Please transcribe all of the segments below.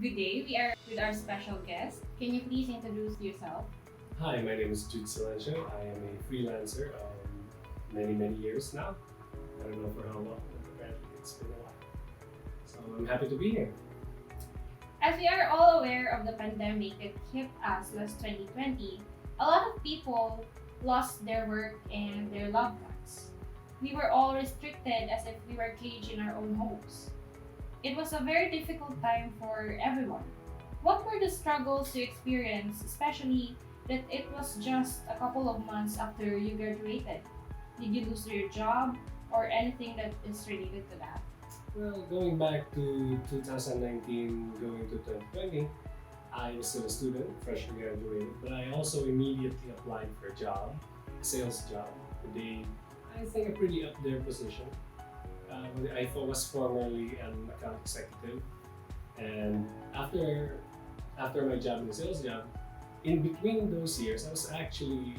Good day, we are with our special guest. Can you please introduce yourself? Hi, my name is Jude Silencio. I am a freelancer many years now. I don't know for how long, but apparently it's been a while. So I'm happy to be here. As we are all aware of the pandemic that hit us last 2020, a lot of people lost their work and their loved ones. We were all restricted as if we were caged in our own homes. It was a very difficult time for everyone. What were the struggles you experienced, especially that it was just a couple of months after you graduated? Did you lose your job or anything that is related to that? Well, going back to 2019, going to 2020, I was still a student, freshly graduated, but I also immediately applied for a job, a sales job, with I think, a pretty up there position. I was formerly an account executive, and after my job in the sales job, in between those years, I was actually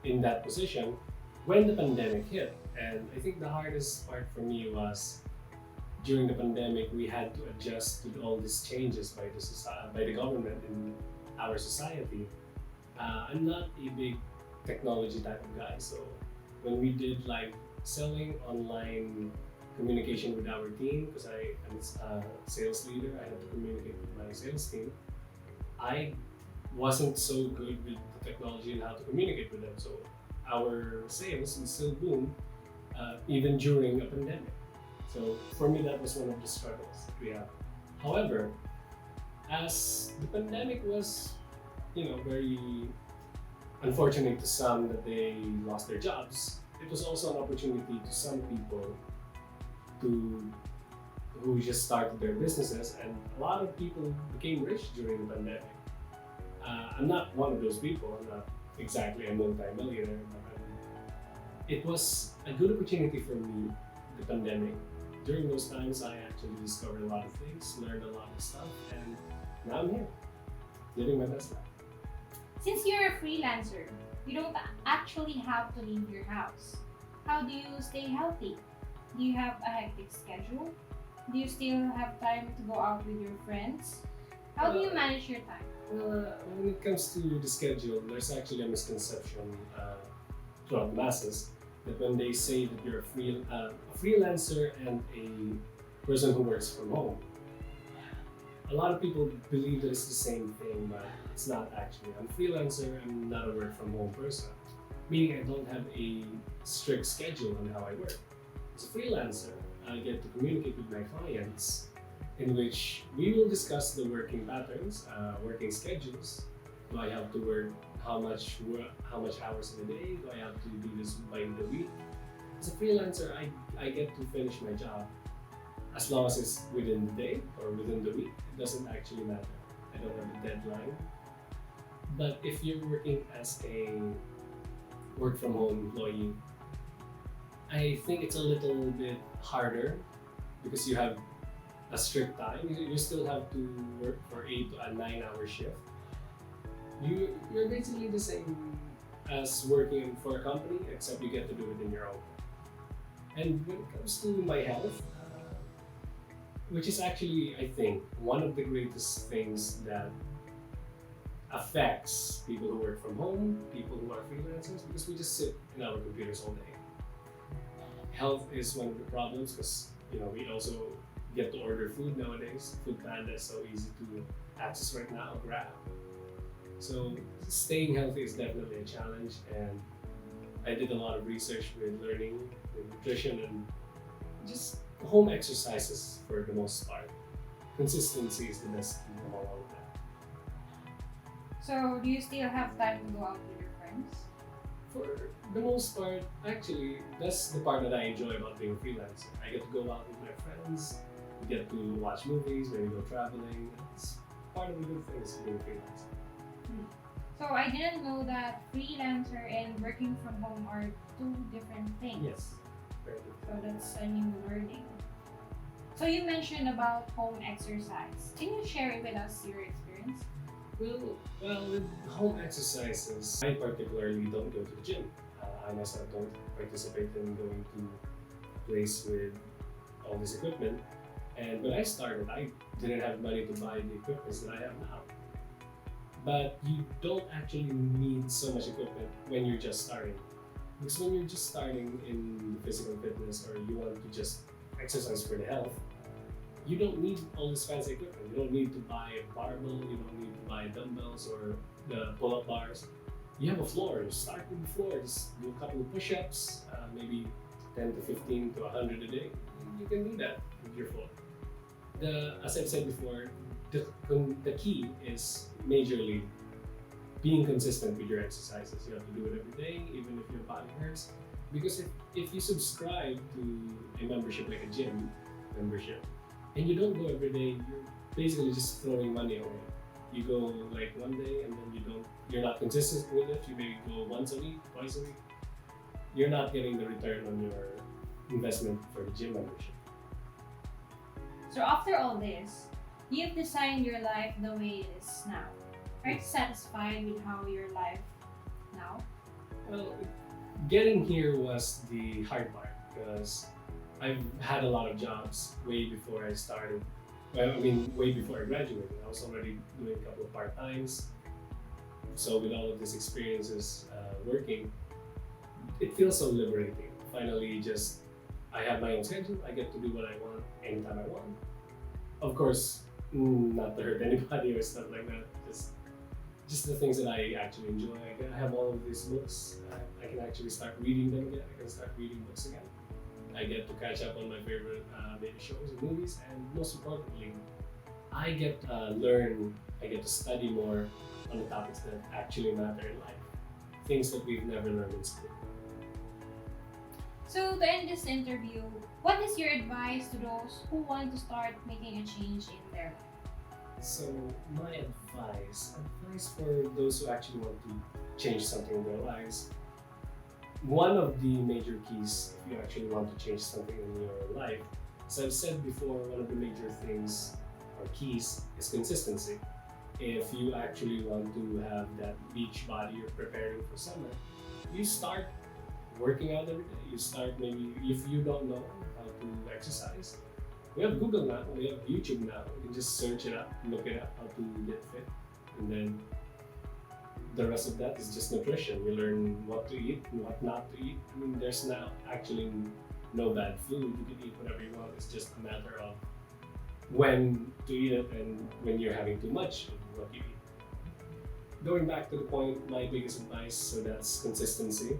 in that position when the pandemic hit. And I think the hardest part for me was during the pandemic, we had to adjust to all these changes by the government in our society. I'm not a big technology type of guy, so when we did like selling online communication with our team, because I am a sales leader, I had to communicate with my sales team. I wasn't so good with the technology and how to communicate with them, so our sales would still boom even during a pandemic. So for me, that was one of the struggles that we have. However, as the pandemic was, very unfortunate to some that they lost their jobs, it was also an opportunity to some people who just started their businesses, and a lot of people became rich during the pandemic. I'm not one of those people. I'm not exactly a multi-millionaire, but it was a good opportunity for me, the pandemic. During those times, I actually discovered a lot of things, learned a lot of stuff, and now I'm here, living my best life. Since you're a freelancer, you don't actually have to leave your house. How do you stay healthy? Do you have a hectic schedule? Do you still have time to go out with your friends? How do you manage your time? When it comes to the schedule, there's actually a misconception throughout the masses that when they say that you're a freelancer and a person who works from home, a lot of people believe that it's the same thing, but it's not actually. I'm a freelancer, I'm not a work from home person, meaning I don't have a strict schedule on how I work. As a freelancer, I get to communicate with my clients in which we will discuss the working patterns, working schedules. Do I have to work how much hours in a day? Do I have to do this by the week? As a freelancer, I get to finish my job as long as it's within the day or within the week. It doesn't actually matter. I don't have a deadline. But if you're working as a work from home employee, I think it's a little bit harder because you have a strict time. You still have to work for 8 to a 9-hour shift. You're basically the same as working for a company, except you get to do it in your own. And when it comes to my health, which is actually, I think, one of the greatest things that affects people who work from home, people who are freelancers, because we just sit in our computers all day. Health is one of the problems because we also get to order food nowadays. Food Panda is so easy to access right now, Grab. So staying healthy is definitely a challenge, and I did a lot of research with learning with nutrition and just home exercises for the most part. Consistency is the best key of all of that. So, do you still have time to go out with your friends? For the most part, actually, that's the part that I enjoy about being a freelancer. I get to go out with my friends, we get to watch movies, maybe go traveling. It's part of the good things of being a freelancer. So I didn't know that freelancer and working from home are two different things. Yes, very good. So that's a new learning. So you mentioned about home exercise. Can you share with us your experience? Well, with home exercises, I particularly don't go to the gym. I myself don't participate in going to a place with all this equipment. And when I started, I didn't have money to buy the equipment that I have now. But you don't actually need so much equipment when you're just starting. Because when you're just starting in physical fitness or you want to just exercise for the health, you don't need all this fancy equipment. You don't need to buy a barbell, you don't need to buy dumbbells or the pull-up bars. You have a floor, you start with the floor, just do a couple of push-ups, maybe 10 to 15 to 100 a day. You can do that with your floor. As I've said before, the key is majorly being consistent with your exercises. You have to do it every day, even if your body hurts. Because if you subscribe to a membership like a gym membership, and you don't go every day, you're basically just throwing money away. You go like one day and then you're not consistent with it. You maybe go once a week, twice a week. You're not getting the return on your investment for the gym membership. So after all this, you've designed your life the way it is now. Are you satisfied with how your life now? Well, getting here was the hard part because I've had a lot of jobs way before I started. Well, I mean, way before I graduated. I was already doing a couple of part-times. So with all of these experiences working, it feels so liberating. Finally, I have my own schedule. I get to do what I want anytime I want. Of course, not to hurt anybody or stuff like that. Just the things that I actually enjoy. I have all of these books. I can actually start reading them again. I can start reading books again. I get to catch up on my favorite maybe shows and movies, and most importantly, I get to study more on the topics that actually matter in life. Things that we've never learned in school. So to end this interview, what is your advice to those who want to start making a change in their life? So my advice for those who actually want to change something in their lives, one of the major keys if you actually want to change something in your life, as I've said before, one of the major things or keys is consistency. If you actually want to have that beach body you're preparing for summer, you start working out every day. You start maybe, if you don't know how to exercise, we have Google now, we have YouTube now. You can just search it up, look it up, how to get fit. And then the rest of that is just nutrition. You learn what to eat and what not to eat. I mean, there's now actually no bad food. You can eat whatever you want. It's just a matter of when to eat it and when you're having too much of what you eat. Going back to the point, my biggest advice, so that's consistency.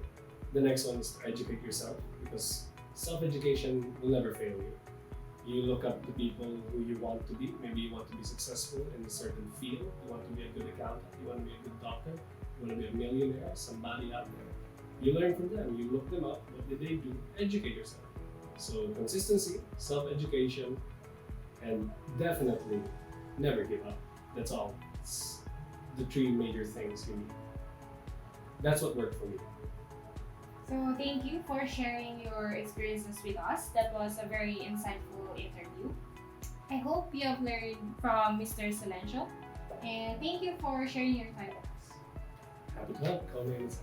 The next one is to educate yourself, because self-education will never fail you. You look up to people who you want to be. Maybe you want to be successful in a certain field. You want to be a good accountant. You want to be a good doctor. You want to be a millionaire, somebody out there. You learn from them. You look them up. What did they do? Educate yourself. So consistency, self-education, and definitely never give up. That's all. It's the three major things you need. That's what worked for me. So thank you for sharing your experiences with us. That was a very insightful interview. I hope you have learned from Mr. Silencio, and thank you for sharing your time with us. Happy to help. Call me anytime.